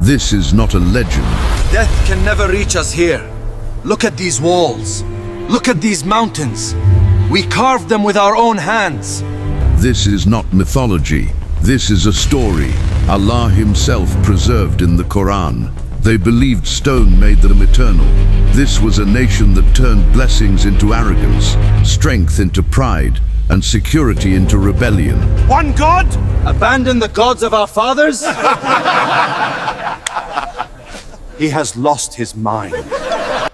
This is not a legend. Death can never reach us here. Look at these walls. Look at these mountains. We carved them with our own hands. This is not mythology. This is a story Allah Himself preserved in the Quran. They believed stone made them eternal. This was a nation that turned blessings into arrogance, strength into pride, and security into rebellion. One God? Abandon the gods of our fathers? He has lost his mind.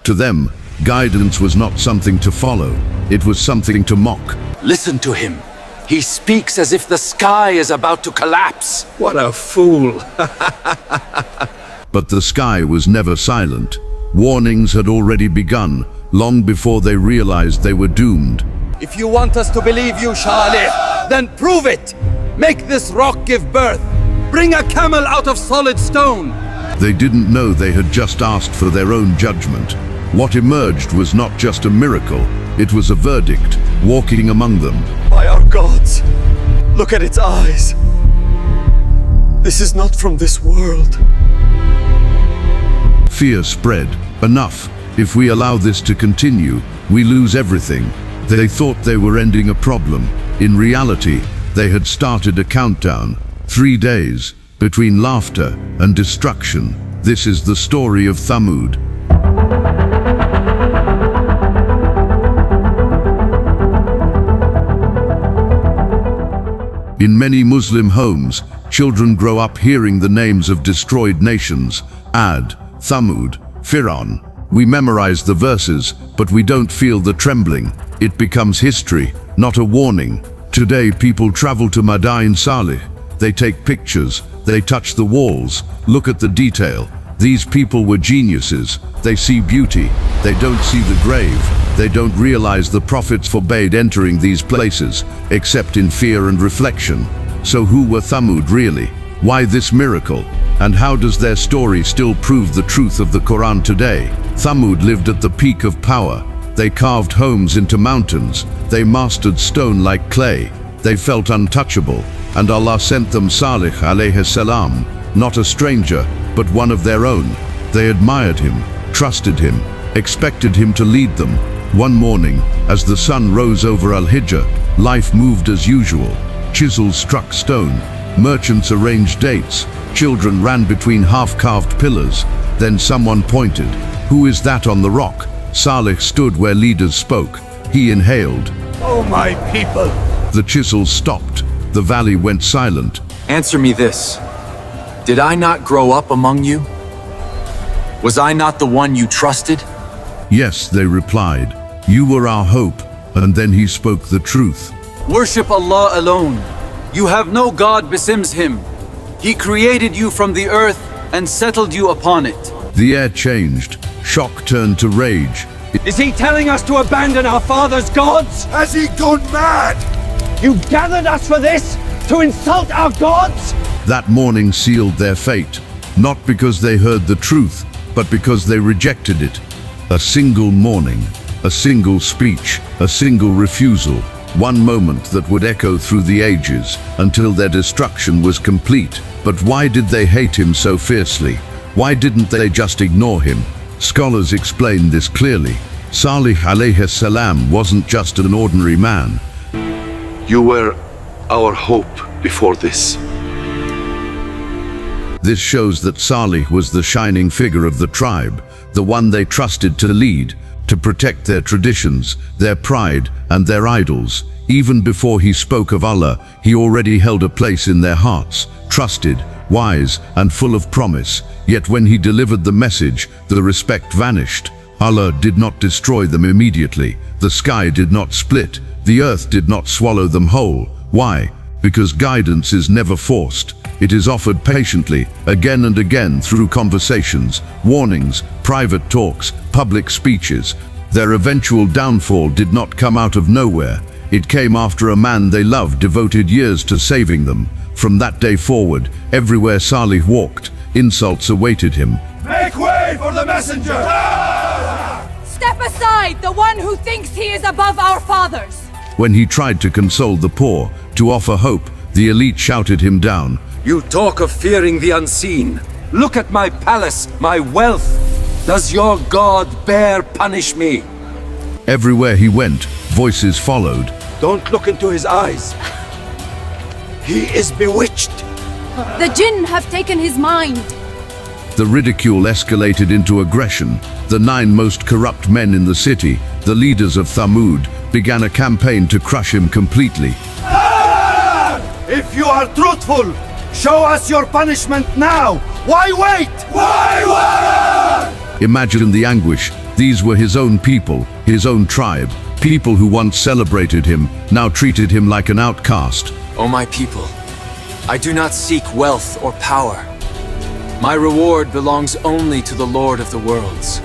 To them, guidance was not something to follow. It was something to mock. Listen to him. He speaks as if the sky is about to collapse. What a fool. But the sky was never silent. Warnings had already begun, long before they realized they were doomed. If you want us to believe you, Salih, then prove it. Make this rock give birth. Bring a camel out of solid stone. They didn't know they had just asked for their own judgment. What emerged was not just a miracle, it was a verdict, walking among them. By our gods, look at its eyes. This is not from this world. Fear spread. Enough. If we allow this to continue, we lose everything. They thought they were ending a problem. In reality, they had started a countdown. 3 days, between laughter and destruction. This is the story of Thamud. In many Muslim homes, children grow up hearing the names of destroyed nations: Ad, Thamud, Fir'aun. We memorize the verses, but we don't feel the trembling. It becomes history, not a warning. Today people travel to Mada'in Salih. They take pictures, they touch the walls, look at the detail. These people were geniuses. They see beauty, they don't see the grave. They don't realize the prophets forbade entering these places, except in fear and reflection. So who were Thamud really? Why this miracle? And how does their story still prove the truth of the Quran today? Thamud lived at the peak of power. They carved homes into mountains. They mastered stone like clay. They felt untouchable. And Allah sent them Salih alayhi salam, not a stranger, but one of their own. They admired him, trusted him, expected him to lead them. One morning, as the sun rose over Al-Hijr, life moved as usual. Chisels struck stone. Merchants arranged dates. Children ran between half-carved pillars. Then someone pointed. Who is that on the rock? Salih stood where leaders spoke. He inhaled. Oh, my people. The chisels stopped. The valley went silent. Answer me this. Did I not grow up among you? Was I not the one you trusted? Yes, they replied. You were our hope. And then he spoke the truth. Worship Allah alone. You have no God besides Him. He created you from the earth and settled you upon it. The air changed. Shock turned to rage. Is he telling us to abandon our father's gods? Has he gone mad? You gathered us for this? To insult our gods? That morning sealed their fate. Not because they heard the truth, but because they rejected it. A single morning, a single speech, a single refusal. One moment that would echo through the ages until their destruction was complete. But why did they hate him so fiercely? Why didn't they just ignore him? Scholars explain this clearly. Salih alayhi salam wasn't just an ordinary man. You were our hope before this. This shows that Salih was the shining figure of the tribe, the one they trusted to lead, to protect their traditions, their pride, and their idols. Even before he spoke of Allah, he already held a place in their hearts, trusted, wise, and full of promise. Yet when he delivered the message, the respect vanished. Allah did not destroy them immediately. The sky did not split. The earth did not swallow them whole. Why? Because guidance is never forced. It is offered patiently, again and again, through conversations, warnings, private talks, public speeches. Their eventual downfall did not come out of nowhere. It came after a man they loved devoted years to saving them. From that day forward, everywhere Salih walked, insults awaited him. Make way for the messenger! Step aside, the one who thinks he is above our fathers! When he tried to console the poor, to offer hope, the elite shouted him down. You talk of fearing the unseen. Look at my palace, my wealth. Does your God bear punish me? Everywhere he went, voices followed. Don't look into his eyes. He is bewitched. The jinn have taken his mind. The ridicule escalated into aggression. The 9 most corrupt men in the city, the leaders of Thamud, began a campaign to crush him completely. If you are truthful, show us your punishment now. Why wait? Why wait? Imagine the anguish. These were his own people, his own tribe. People who once celebrated him, now treated him like an outcast. O my people, I do not seek wealth or power. My reward belongs only to the Lord of the worlds.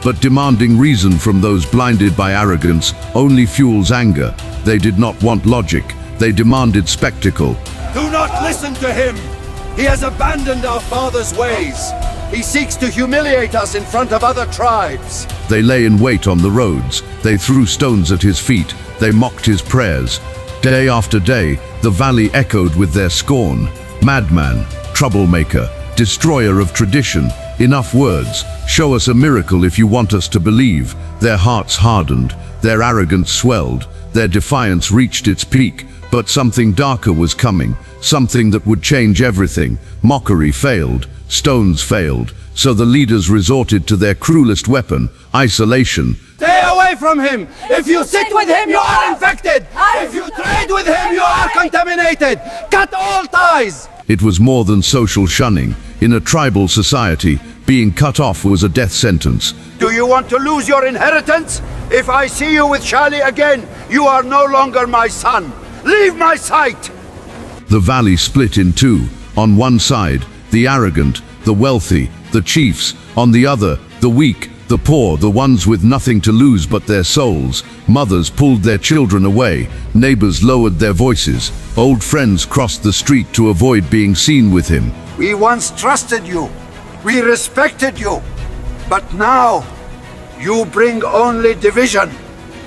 But demanding reason from those blinded by arrogance only fuels anger. They did not want logic. They demanded spectacle. Do not listen to him. He has abandoned our father's ways. He seeks to humiliate us in front of other tribes. They lay in wait on the roads. They threw stones at his feet. They mocked his prayers. Day after day, the valley echoed with their scorn. Madman, troublemaker, destroyer of tradition. Enough words. Show us a miracle if you want us to believe. Their hearts hardened. Their arrogance swelled. Their defiance reached its peak. But something darker was coming. Something that would change everything. Mockery failed. Stones failed. So the leaders resorted to their cruelest weapon, isolation. Stay away from him! If you sit with him, you are infected! If you trade with him, you are contaminated! Cut all ties! It was more than social shunning. In a tribal society, being cut off was a death sentence. Do you want to lose your inheritance? If I see you with Charlie again, you are no longer my son. Leave my sight! The valley split in two. On one side, the arrogant, the wealthy, the chiefs. On the other, the weak, the poor, the ones with nothing to lose but their souls. Mothers pulled their children away. Neighbors lowered their voices. Old friends crossed the street to avoid being seen with him. We once trusted you. We respected you. But now, you bring only division.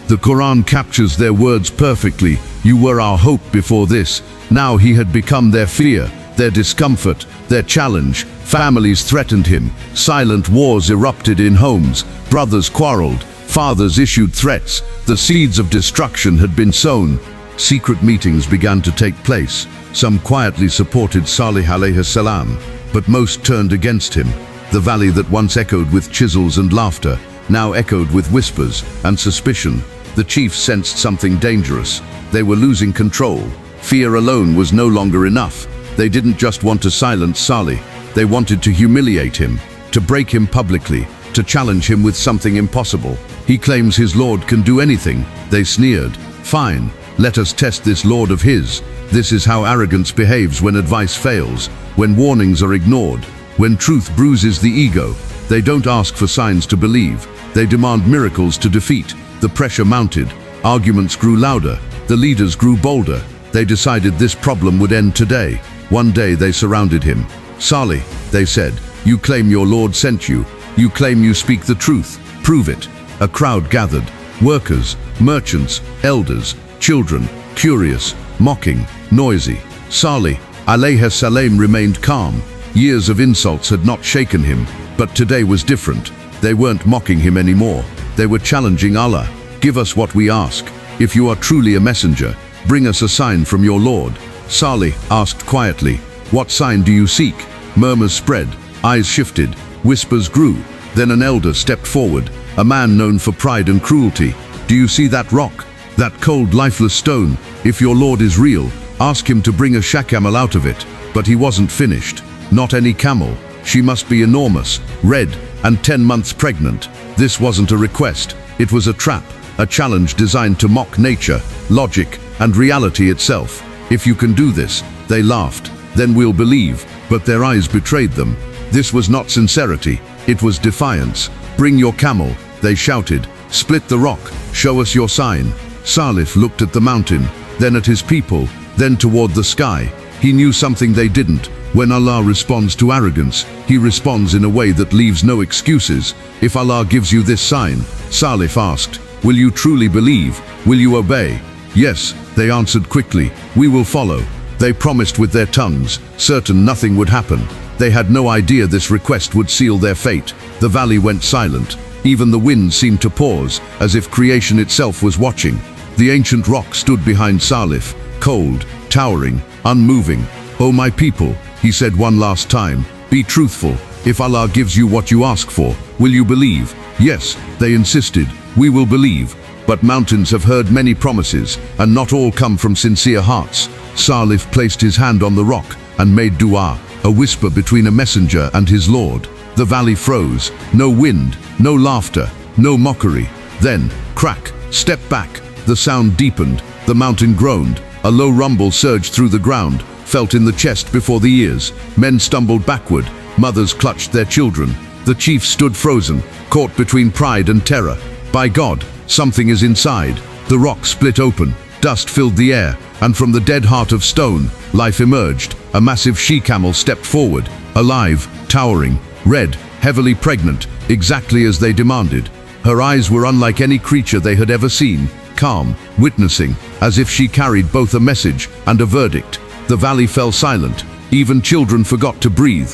The Quran captures their words perfectly. You were our hope before this. Now he had become their fear, their discomfort, their challenge. Families threatened him. Silent wars erupted in homes. Brothers quarreled. Fathers issued threats. The seeds of destruction had been sown. Secret meetings began to take place. Some quietly supported Salih alayhi salam, but most turned against him. The valley that once echoed with chisels and laughter, now echoed with whispers and suspicion. The chiefs sensed something dangerous. They were losing control. Fear alone was no longer enough. They didn't just want to silence Salih. They wanted to humiliate him, to break him publicly, to challenge him with something impossible. He claims his Lord can do anything. They sneered. Fine, let us test this Lord of his. This is how arrogance behaves when advice fails, when warnings are ignored, when truth bruises the ego. They don't ask for signs to believe. They demand miracles to defeat. The pressure mounted. Arguments grew louder. The leaders grew bolder. They decided this problem would end today. One day they surrounded him. Salih, they said, you claim your Lord sent you. You claim you speak the truth. Prove it. A crowd gathered. Workers, merchants, elders, children, curious, mocking, noisy. Salih alayhi salam remained calm. Years of insults had not shaken him, but today was different. They weren't mocking him anymore. They were challenging Allah. Give us what we ask. If you are truly a messenger, bring us a sign from your Lord. Salih asked quietly, what sign do you seek? Murmurs spread, eyes shifted, whispers grew. Then an elder stepped forward, a man known for pride and cruelty. Do you see that rock? That cold, lifeless stone? If your Lord is real, ask him to bring a She-Camel out of it. But he wasn't finished. Not any camel. She must be enormous, red, and 10 months pregnant. This wasn't a request. It was a trap, a challenge designed to mock nature, logic, and reality itself. If you can do this, they laughed. Then we'll believe. But their eyes betrayed them. This was not sincerity. It was defiance. Bring your camel, they shouted. Split the rock. Show us your sign. Salih looked at the mountain, then at his people, then toward the sky. He knew something they didn't. When Allah responds to arrogance, he responds in a way that leaves no excuses. If Allah gives you this sign, Salih asked, will you truly believe? Will you obey? Yes, they answered quickly. We will follow. They promised with their tongues, certain nothing would happen. They had no idea this request would seal their fate. The valley went silent. Even the wind seemed to pause, as if creation itself was watching. The ancient rock stood behind Salih, cold, towering, unmoving. "O my people," he said one last time, "be truthful. If Allah gives you what you ask for, will you believe?" "Yes," they insisted, "we will believe." But mountains have heard many promises, and not all come from sincere hearts. Salih placed his hand on the rock and made dua, a whisper between a messenger and his Lord. The valley froze. No wind, no laughter, no mockery. Then, crack, step back. The sound deepened. The mountain groaned. A low rumble surged through the ground, felt in the chest before the ears. Men stumbled backward. Mothers clutched their children. The chief stood frozen, caught between pride and terror. By God, something is inside. The rock split open. Dust filled the air, and from the dead heart of stone, life emerged. A massive she-camel stepped forward, alive, towering, red, heavily pregnant, exactly as they demanded. Her eyes were unlike any creature they had ever seen, calm, witnessing, as if she carried both a message and a verdict. The valley fell silent. Even children forgot to breathe.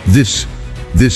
This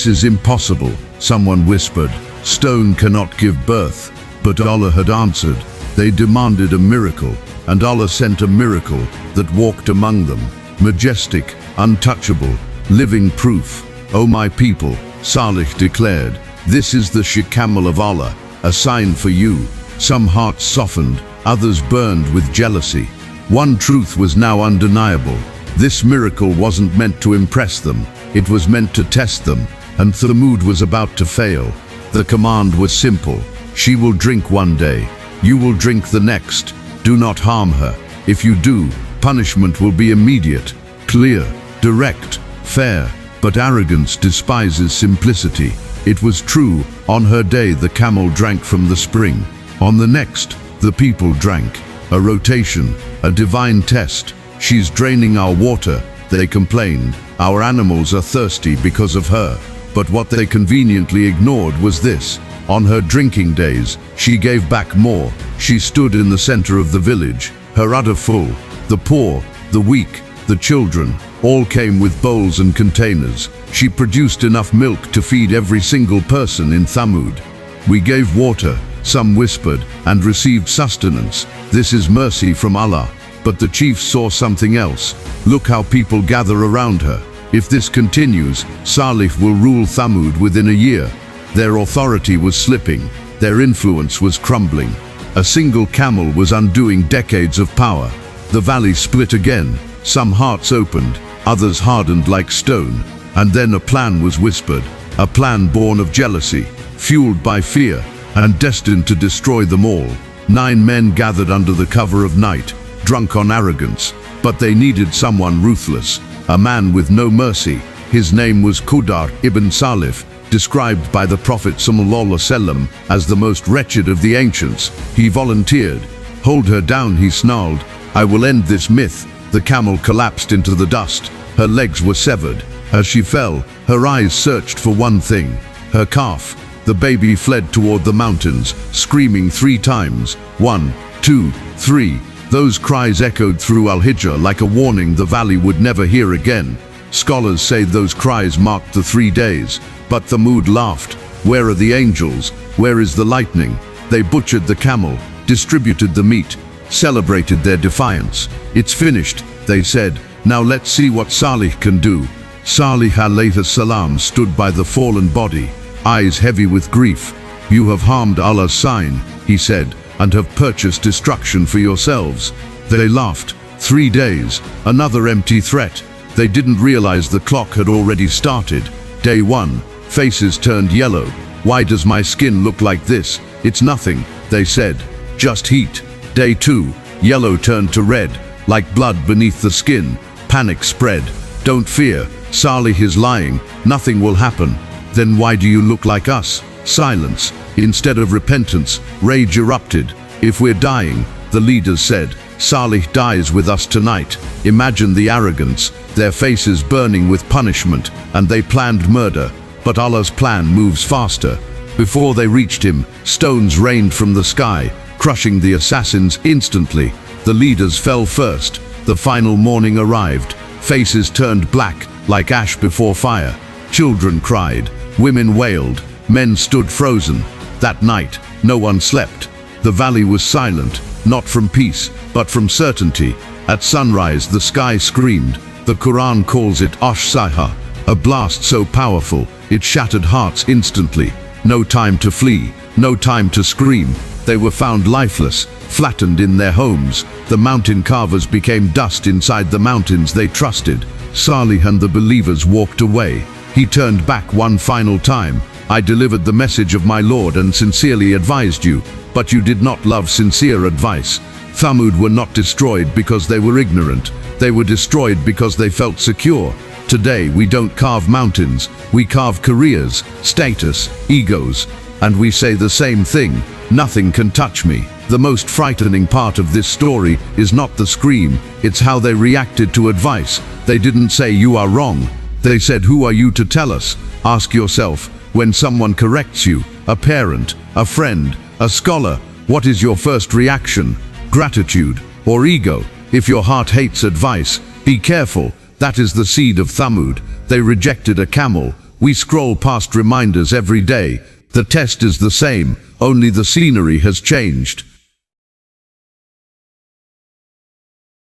is impossible," someone whispered. "Stone cannot give birth." But Allah had answered. They demanded a miracle, and Allah sent a miracle that walked among them. Majestic, untouchable, living proof. "O my people," Salih declared, "this is the She-Camel of Allah, a sign for you." Some hearts softened, others burned with jealousy. One truth was now undeniable. This miracle wasn't meant to impress them, it was meant to test them, and Thamud was about to fail. The command was simple. She will drink one day. You will drink the next. Do not harm her. If you do, punishment will be immediate, clear, direct, fair. But arrogance despises simplicity. It was true. On her day, the camel drank from the spring. On the next, the people drank. A rotation, a divine test. "She's draining our water," they complained. "Our animals are thirsty because of her." But what they conveniently ignored was this. On her drinking days, she gave back more. She stood in the center of the village, her udder full. The poor, the weak, the children, all came with bowls and containers. She produced enough milk to feed every single person in Thamud. "We gave water," some whispered, "and received sustenance. This is mercy from Allah." But the chiefs saw something else. Look how people gather around her. If this continues, Salih will rule Thamud within a year. Their authority was slipping. Their influence was crumbling. A single camel was undoing decades of power. The valley split again. Some hearts opened, others hardened like stone. And then a plan was whispered. A plan born of jealousy, fueled by fear, and destined to destroy them all. 9 men gathered under the cover of night, drunk on arrogance. But they needed someone ruthless, a man with no mercy. His name was Qudar ibn Salih, described by the Prophet ﷺ as the most wretched of the ancients. He volunteered. "Hold her down," he snarled. "I will end this myth." The camel collapsed into the dust. Her legs were severed. As she fell, her eyes searched for one thing, her calf. The baby fled toward the mountains, screaming 3 times. 1, 2, 3. Those cries echoed through Al-Hijr like a warning the valley would never hear again. Scholars say those cries marked the 3 days. But Thamud laughed. "Where are the angels? Where is the lightning?" They butchered the camel, distributed the meat, celebrated their defiance. "It's finished," they said. "Now let's see what Salih can do." Salih alayhi salam stood by the fallen body, eyes heavy with grief. "You have harmed Allah's sign," he said, "and have purchased destruction for yourselves." They laughed. 3 days, another empty threat. They didn't realize the clock had already started. Day 1, faces turned yellow. "Why does my skin look like this?" "It's nothing," they said, "just heat." Day 2, yellow turned to red, like blood beneath the skin. Panic spread. "Don't fear, Salih is lying, nothing will happen." "Then why do you look like us?" Silence. Instead of repentance, rage erupted. "If we're dying," the leaders said, "Salih dies with us tonight." Imagine the arrogance, their faces burning with punishment, and they planned murder. But Allah's plan moves faster. Before they reached him, stones rained from the sky, crushing the assassins instantly. The leaders fell first. The final morning arrived. Faces turned black, like ash before fire. Children cried, women wailed, men stood frozen. That night, no one slept. The valley was silent, not from peace, but from certainty. At sunrise, the sky screamed. The Quran calls it Ash-Saha, a blast so powerful, it shattered hearts instantly. No time to flee, no time to scream. They were found lifeless, flattened in their homes. The mountain carvers became dust inside the mountains they trusted. Salih and the believers walked away. He turned back one final time. I delivered the message of my Lord and sincerely advised you, but you did not love sincere advice. Thamud were not destroyed because they were ignorant. They were destroyed because they felt secure. Today we don't carve mountains, we carve careers, status, egos, and we say the same thing: nothing can touch me. The most frightening part of this story is not the scream, it's how they reacted to advice. They didn't say you are wrong. They said, who are you to tell us? Ask yourself, when someone corrects you, a parent, a friend, a scholar, what is your first reaction? Gratitude or ego? If your heart hates advice, be careful. That is the seed of Thamud. They rejected a camel. We scroll past reminders every day. The test is the same, only the scenery has changed.